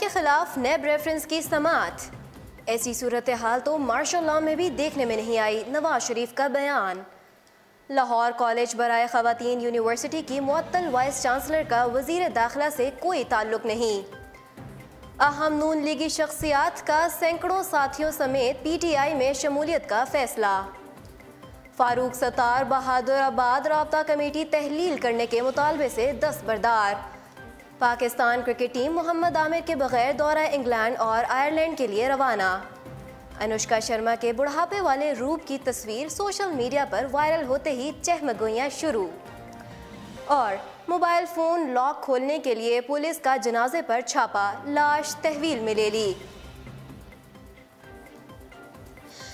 के खिलाफ नैब रेफरेंस की समाअत। ऐसी सूरत हाल तो मार्शल लॉ में भी देखने में नहीं आई, नवाज शरीफ का बयान। लाहौर कॉलेज बराए ख़वातीन यूनिवर्सिटी की मुअत्तल वाइस चांसलर का वज़ीर दाखिला से कोई ताल्लुक नहीं। अहम नून लीगी शख्सियात का सैकड़ों साथियों समेत PTI में शमूलियत का फैसला। फारूक सत्तार बहादुराबाद राब्ता कमेटी तहलील करने के मुतालबे से दस्तबरदार। पाकिस्तान क्रिकेट टीम मोहम्मद आमिर के बगैर दौरा इंग्लैंड और आयरलैंड के लिए रवाना। अनुष्का शर्मा के बुढ़ापे वाले रूप की तस्वीर सोशल मीडिया पर वायरल होते ही चहमगोइयां शुरू। और मोबाइल फ़ोन लॉक खोलने के लिए पुलिस का जनाजे पर छापा, लाश तहवील में ले ली।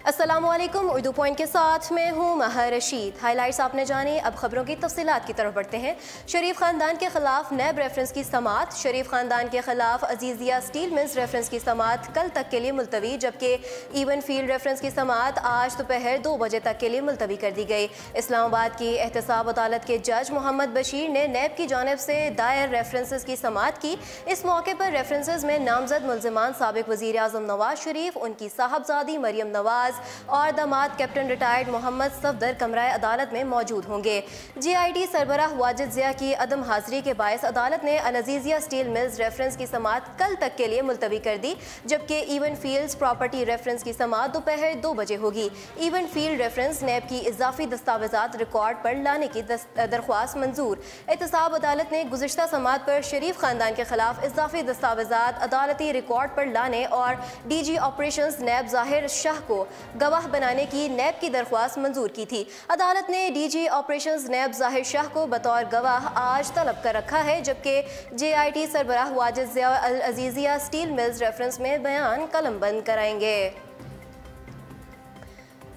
अस्सलामुअलैकुम, उर्दू पॉइंट के साथ मैं हूँ महर रशीद। हाइलाइट्स आपने जाने, अब खबरों की तफसीलात की तरफ बढ़ते हैं। शरीफ खानदान के खिलाफ नैब रेफरेंस की समाअत। शरीफ खानदान के खिलाफ अजीजिया स्टील मिल्स रेफरेंस की समाअत कल तक के लिए मुलतवी, जबकि इवन फील्ड रेफरेंस की समाअत आज दोपहर 2 बजे तक के लिए मुलतवी कर दी गई। इस्लामाबाद की एहतसाब अदालत के जज मोहम्मद बशीर ने नैब की जानिब से दायर रेफरेंसेस की समाअत की। इस मौके पर रेफरेंसेस में नामजद मुल्जिमान साबिक वज़ीर आज़म नवाज शरीफ, उनकी साहबजादी मरियम नवाज और दामाद कैप्टन रिटायर्ड मोहम्मद सफदर कमराए अदालत में मौजूद होंगे। GIT सरबराह वाजिद ज़िया की अदम हाजिरी के बायस अदालत ने अल-अज़ीज़िया स्टील मिल्स रेफरेंस की समाअत कल तक के लिए मुलतवी कर दी, जबकि इवन फील्ड्स प्रॉपर्टी रेफरेंस की समाअत दोपहर 2 बजे होगी। इवन फील्ड रेफरेंस नैब की इजाफी दस्तावेजात रिकॉर्ड पर लाने की दरख्वास्त मंजूर। एहतसाब अदालत ने गुज़िश्ता समाअत पर शरीफ खानदान के खिलाफ इजाफी दस्तावेजात अदालती रिकॉर्ड पर लाने और DG ऑपरेशंस नैब ज़ाहिर शाह को गवाह बनाने की नैब की दरख्वास्त मंजूर की थी। अदालत ने DG ऑपरेशंस नैब ज़ाहिर शाह को बतौर गवाह आज तलब कर रखा है, जबकि GIT सरबराह Wajid Zia Al Azizia steel mills reference में बयान कलमबंद कराएंगे।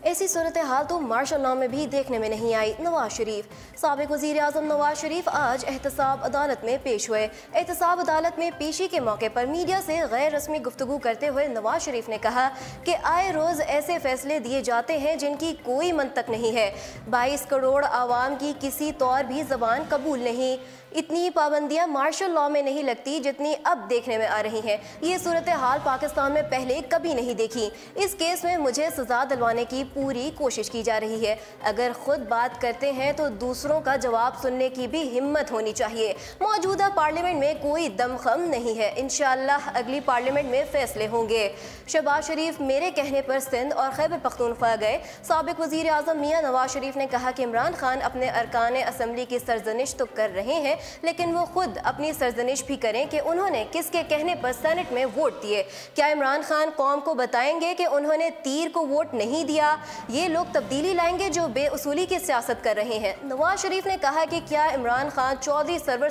ऐसी सूरत हाल तो मार्शल लॉ में भी देखने में नहीं आई, नवाज शरीफ। साबिक वज़ीर आज़म नवाज शरीफ आज एहतसाब अदालत में पेश हुए। एहतसाब अदालत में पेशी के मौके पर मीडिया से गैर रस्मी गुफ्तगू करते हुए नवाज शरीफ ने कहा कि आए रोज़ ऐसे फैसले दिए जाते हैं जिनकी कोई मंतक नहीं है। 22 करोड़ आवाम की किसी तौर भी ज़बान कबूल नहीं। इतनी पाबंदियां मार्शल लॉ में नहीं लगती जितनी अब देखने में आ रही हैं। ये सूरत हाल पाकिस्तान में पहले कभी नहीं देखी। इस केस में मुझे सजा दिलवाने की पूरी कोशिश की जा रही है। अगर खुद बात करते हैं तो दूसरों का जवाब सुनने की भी हिम्मत होनी चाहिए। मौजूदा पार्लियामेंट में कोई दमखम नहीं है। इंशाअल्लाह अगली पार्लियामेंट में फैसले होंगे। शहबाज शरीफ मेरे कहने पर सिंध और खैबर पख्तूनख्वा गए। साबिक वज़ीर आज़म मियां नवाज शरीफ ने कहा कि इमरान खान अपने अरकान असम्बली की सरजनिश तो कर रहे हैं, लेकिन वो खुद अपनी सरजनिश भी करें कि उन्होंने किसके कहने पर सेनेट में वोट दिए। क्या इमरान खान कौम को बताएंगे कि उन्होंने तीर को वोट नहीं दिया? ये लोग तब्दीली लाएंगे जो बेउसूली की सियासत कर रहे हैं। नवाज शरीफ ने कहा कि क्या इमरान खान चौधरी सरवर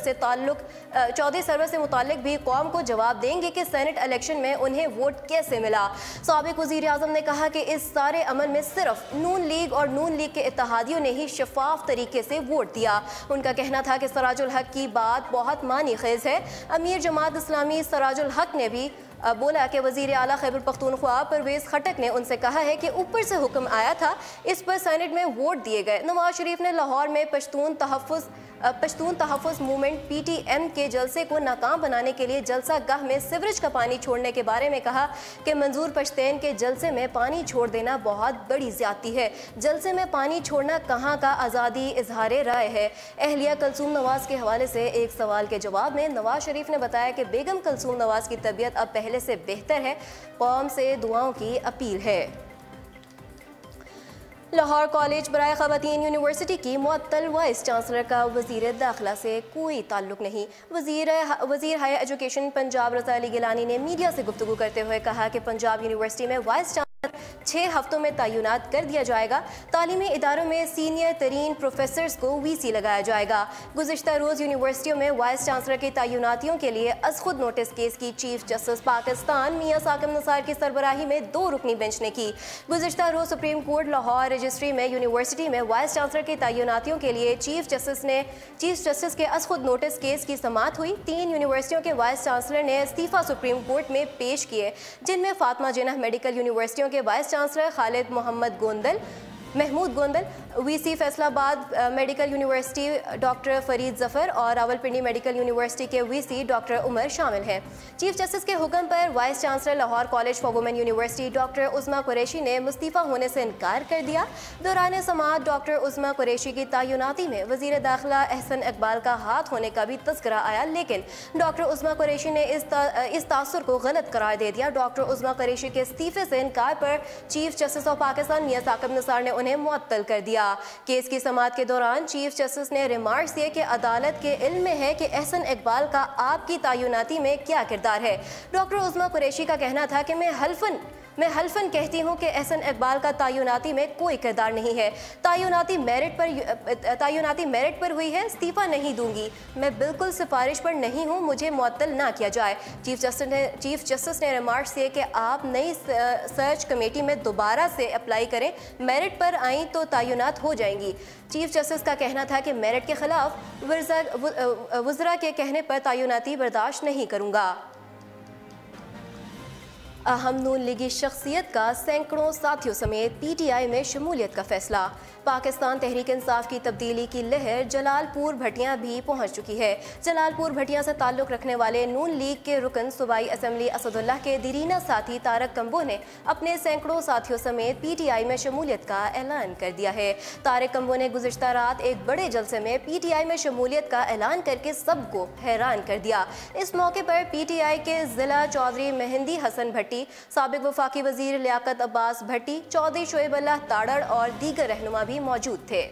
से मुताल्लिक भी कौम को जवाब देंगे कि सेनेट इलेक्शन में उन्हें वोट कैसे मिला? साबिक वज़ीर आज़म ने कहा कि इस सारे अमल में सिर्फ नून लीग और नून लीग के इत्तेहादियों ने ही शफाफ तरीके से वोट दिया। उनका कहना था कि सराजुल हक की बात बहुत मानी खेज है। अमीर जमात इस्लामी सराजुल हक ने भी बोला कि वज़ीर आला खैबर पख्तूनख्वा परवेज़ खटक ने उनसे कहा है कि ऊपर से हुक्म आया था, इस पर सेनेट में वोट दिए गए। नवाज शरीफ ने लाहौर में पश्तून तहफ़्फ़ुज़ मूवमेंट PTM के जलसे को नाकाम बनाने के लिए जलसा गाह में सीवरेज का पानी छोड़ने के बारे में कहा कि मंजूर पश्तैन के जलसे में पानी छोड़ देना बहुत बड़ी ज़्यादती है। जलसे में पानी छोड़ना कहाँ का आज़ादी इजहार राय है? अहलिया कलसूम नवाज के हवाले से एक सवाल के जवाब में नवाज शरीफ ने बताया कि बेगम कलसूम नवाज की तबीयत अब पहले से बेहतर है। कौम से दुआओं की अपील है। लाहौर कॉलेज बराए ख़वातीन यूनिवर्सिटी की मुअत्तल वाइस चांसलर का वज़ीर दाखिला से कोई ताल्लुक नहीं। वज़ीर हायर एजुकेशन पंजाब रज़ा अली गिलानी ने मीडिया से गुफ्तगू करते हुए कहा कि पंजाब यूनिवर्सिटी में वाइस 6 हफ्तों में तैनात कर दिया जाएगा। तालीमी इदारों में सीनियर तरीन प्रोफेसर्स को VC लगाया जाएगा। गुज़िश्ता रोज़ यूनिवर्सिटियों में वाइस चांसलर की तैनातियों के लिए अज़ खुद नोटिस केस की चीफ जस्टिस पाकिस्तान मियां साकिब निसार की सरबराही में 2 रुकनी बेंच ने की। गुज़िश्ता रोज़ सुप्रीम कोर्ट लाहौर रजिस्ट्री में यूनिवर्सिटी में वाइस चांसलर की तैनातियों के लिए चीफ जस्टिस के अज़ खुद नोटिस केस की समाअत हुई। 3 यूनिवर्सिटियों के वाइस चांसलर ने इस्तीफ़ा सुप्रीम कोर्ट में पेश किए, जिनमें फातिमा जिन्नह मेडिकल यूनिवर्सिटियों के vice chancellor Khalid Mahmood Gondal, VC Faisalabad medical university doctor Farid Zafar और रावलपिंडी मेडिकल यूनिवर्सिटी के वीसी डॉक्टर उमर शामिल हैं। चीफ जस्टिस के हुक्म पर vice chancellor Lahore college for women university doctor Usma Qureshi ने मुस्तीफ़ा होने से इनकार कर दिया। दौरान समाअत डॉक्टर उस्मा कुरैशी की तैनाती में वज़ीर दाखिला एहसन इकबाल का हाथ होने का भी तज़किरा आया, लेकिन डॉक्टर उस्मा कुरैशी ने इस तासुर को गलत करार दे दिया। डॉक्टर उस्मा कुरैशी के इस्तीफे से इनकार पर चीफ जस्टिस ऑफ पाकिस्तान मियां साकिब निसार ने उन्हें मुअत्तल कर दिया। केस की समाअत के दौरान चीफ जस्टिस ने रिमार्क्स दिए कि अदालत के इल्म में है कि एहसन इकबाल का आपकी तैनाती में क्या किरदार है। डॉक्टर उस्मा कुरैशी का कहना था कि मैं हल्फन कहती हूँ कि एहसन इकबाल का तैनाती में कोई किरदार नहीं है। तैनाती मेरिट पर हुई है, इस्तीफ़ा नहीं दूंगी। मैं बिल्कुल सिफारिश पर नहीं हूँ, मुझे मुअत्तल ना किया जाए। चीफ जस्टिस ने रिमार्क्स दिए कि आप नई सर्च कमेटी में दोबारा से अप्लाई करें, मेरिट पर आई तो तैनात हो जाएंगी। चीफ जस्टिस का कहना था कि मेरिट के खिलाफ वज़रा के कहने पर तैनाती बर्दाश्त नहीं करूँगा। अहम नून लीगी शख्सियत का सैकड़ों साथियों समेत पीटीआई में शमूलियत का फैसला। पाकिस्तान तहरीक इंसाफ की तब्दीली की लहर जलालपुर भटियां भी पहुंच चुकी है। जलालपुर भटियां से ताल्लुक़ रखने वाले नून लीग के रुकन सूबाई असम्बली असदुल्लाह के दीरीना साथी तारक कम्बो ने अपने सैकड़ों साथियों समेत पीटीआई में शमूलियत का ऐलान कर दिया है। तारक कम्बो ने गुज़िश्ता रात एक बड़े जलसे में पीटीआई में शमूलियत का ऐलान करके सबको हैरान कर दिया। इस मौके पर पीटीआई के ज़िला चौधरी मेहंदी हसन भट्टी, साबिक वफाकी वज़ीर लियाकत अब्बास भट्टी, चौधरी शोएब अल्लाह ताड़ड़ और दीगर रहनुमा भी मौजूद थे।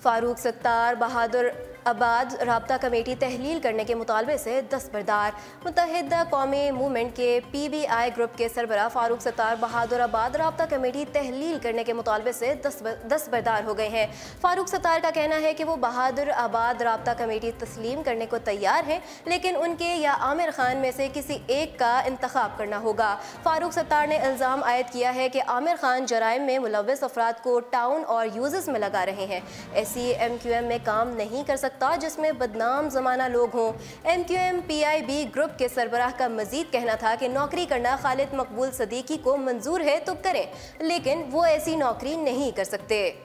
फारूक सत्तार बहादुर आबाद राब्ता कमेटी तहलील करने के मुतालबे से दस्तबरदार। मुत्तहिदा कौमी मूवमेंट के पीबीआई ग्रुप के सरबराह फारूक सत्तार बहादुर आबाद राब्ता कमेटी तहलील करने के मुतालबे से दस्तबरदार हो गए हैं। फारूक सत्तार का कहना है कि वो बहादुर आबाद राब्ता कमेटी तस्लीम करने को तैयार हैं, लेकिन उनके या आमिर खान में से किसी एक का इंतखाब करना होगा। फारूक सत्तार ने इल्ज़ाम आयद किया है कि आमिर खान जराइम में मुलव्वस अफराद को टाउन और यूजर्स में लगा रहे हैं। ऐसी MQM में काम नहीं कर सकता जिसमें बदनाम जमाना लोग हों। MQM PIB ग्रुप के सरबराह का मजीद कहना था कि नौकरी करना खालिद मकबूल सदीकी को मंजूर है तो करें, लेकिन वो ऐसी नौकरी नहीं कर सकते।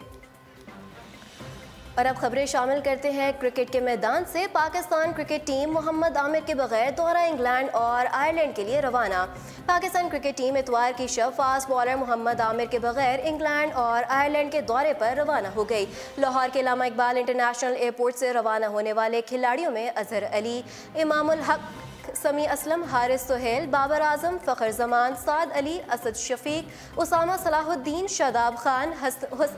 और अब खबरें शामिल करते हैं क्रिकेट के मैदान से। पाकिस्तान क्रिकेट टीम मोहम्मद आमिर के बगैर दौरा इंग्लैंड और आयरलैंड के लिए रवाना। पाकिस्तान क्रिकेट टीम इतवार की शब फास्ट बॉलर मोहम्मद आमिर के बगैर इंग्लैंड और आयरलैंड के दौरे पर रवाना हो गई। लाहौर के अल्लामा इकबाल इंटरनेशनल एयरपोर्ट से रवाना होने वाले खिलाड़ियों में अजहर अली, इमामुल हक, समी असलम, हारिस सुहेल, बाबर आजम, फ़खर जमान, साद अली, असद शफीक, उसामा सलाहुद्दीन, शादाब खान,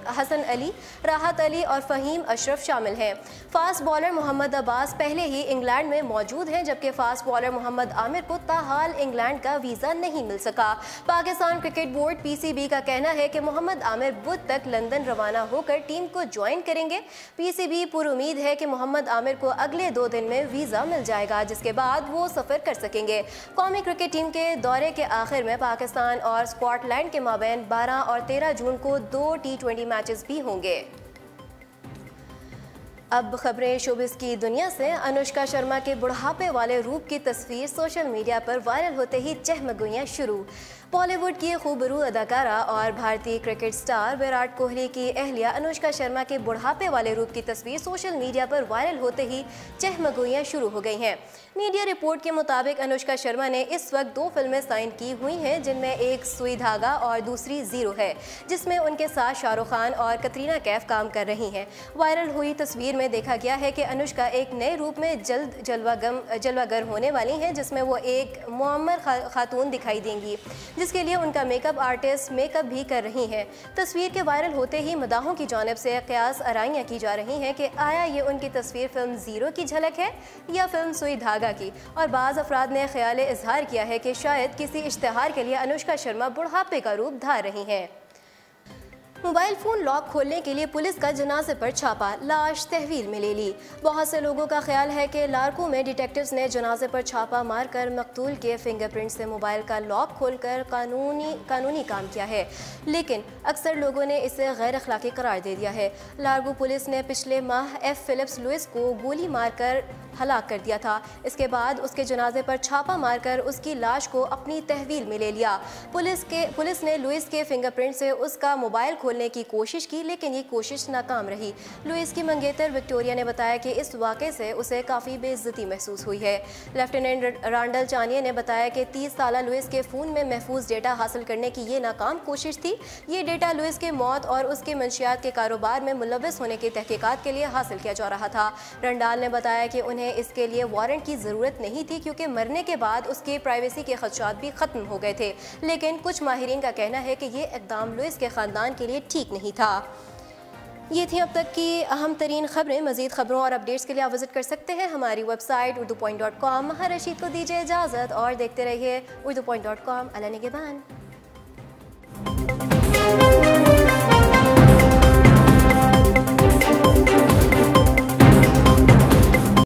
हसन अली, राहत अली और फ़हीम अशरफ शामिल हैं। फास्ट बॉलर मोहम्मद अब्बास पहले ही इंग्लैंड में मौजूद हैं, जबकि फास्ट बॉलर मोहम्मद आमिर को ताहाल इंग्लैंड का वीज़ा नहीं मिल सका। पाकिस्तान क्रिकेट बोर्ड PCB का कहना है कि मोहम्मद आमिर बुध तक लंदन रवाना होकर टीम को ज्वाइन करेंगे। PCB पुरुमीद है कि मोहम्मद आमिर को अगले 2 दिन में वीज़ा मिल जाएगा, जिसके बाद वो सफ़र कर सकेंगे। कौमी क्रिकेट टीम के दौरे के आखिर में पाकिस्तान और स्कॉटलैंड के माबैन 12 और 13 जून को 2 T20 मैचेस भी होंगे। अब खबरें शोबिस की दुनिया से। अनुष्का शर्मा के बुढ़ापे वाले रूप की तस्वीर सोशल मीडिया पर वायरल होते ही चहमगोइयां शुरू। बॉलीवुड की खूबरू अदाकारा और भारतीय क्रिकेट स्टार विराट कोहली की अहलिया अनुष्का शर्मा के बुढ़ापे वाले रूप की तस्वीर सोशल मीडिया पर वायरल होते ही चहमगोइयां शुरू हो गई हैं। मीडिया रिपोर्ट के मुताबिक अनुष्का शर्मा ने इस वक्त 2 फिल्में साइन की हुई हैं, जिनमें एक सुई धागा और दूसरी जीरो है, जिसमें उनके साथ शाहरुख खान और कतरीना कैफ काम कर रही हैं। वायरल हुई तस्वीर में देखा गया है कि अनुष्का एक नए रूप में जल्द जलवागर होने वाली हैं, जिसमें वो एक मुअम्मर खातून दिखाई देंगी, जिसके लिए उनका मेकअप आर्टिस्ट मेकअप भी कर रही हैं। तस्वीर के वायरल होते ही मदाहों की जानिब से कयास आराइयाँ की जा रही हैं कि आया ये उनकी तस्वीर फिल्म जीरो की झलक है या फिल्म सुई धागा की। और बाज़ अफराद ने ख्याल इजहार किया है कि शायद किसी इश्तिहार के लिए अनुष्का शर्मा बुढ़ापे का रूप धार रही हैं। मोबाइल फ़ोन लॉक खोलने के लिए पुलिस का जनाजे पर छापा, लाश तहवील में ले ली। बहुत से लोगों का ख्याल है कि लारकू में डिटेक्टिव्स ने जनाजे पर छापा मारकर मकतूल के फिंगरप्रिंट से मोबाइल का लॉक खोलकर कानूनी काम किया है, लेकिन अक्सर लोगों ने इसे गैर अखलाकी करार दे दिया है। लारकू पुलिस ने पिछले माह एफ फिलिप्स लुइस को गोली मारकर हलाक कर दिया था। इसके बाद उसके जनाजे पर छापा मारकर उसकी लाश को अपनी तहवील में ले लिया। पुलिस ने लुइस के फिंगरप्रिंट से उसका मोबाइल खोलने की कोशिश की, लेकिन ये कोशिश नाकाम रही। लुइस की मंगेतर विक्टोरिया ने बताया कि इस वाक़े से उसे काफ़ी बेइज्जती महसूस हुई है। लेफ्टिनेंट रांडल चानिये ने बताया कि 30 साला लुइस के फ़ोन में महफूज डेटा हासिल करने की ये नाकाम कोशिश थी। ये डेटा लुइस के मौत और उसके मंशियात के कारोबार में मुलव्वस होने की तहकीकात के लिए हासिल किया जा रहा था। रंडाल ने बताया कि उन्हें इसके लिए वारंट की ज़रूरत नहीं थी, क्योंकि मरने के बाद उसके प्राइवेसी के खदशात भी ख़त्म हो गए थे। लेकिन कुछ माहिरीन का कहना है कि ये इक़दाम लुइस के ख़ानदान के लिए ठीक नहीं था। ये थी अब तक की अहम तरीन खबरें। मज़ीद खबरों और अपडेट्स के लिए आप विज़िट कर सकते हैं हमारी वेबसाइट urdupoint.com। हर रशीद को दीजिए इजाज़त और देखते रहिए urdupoint.com। अल्लाह निगहबान।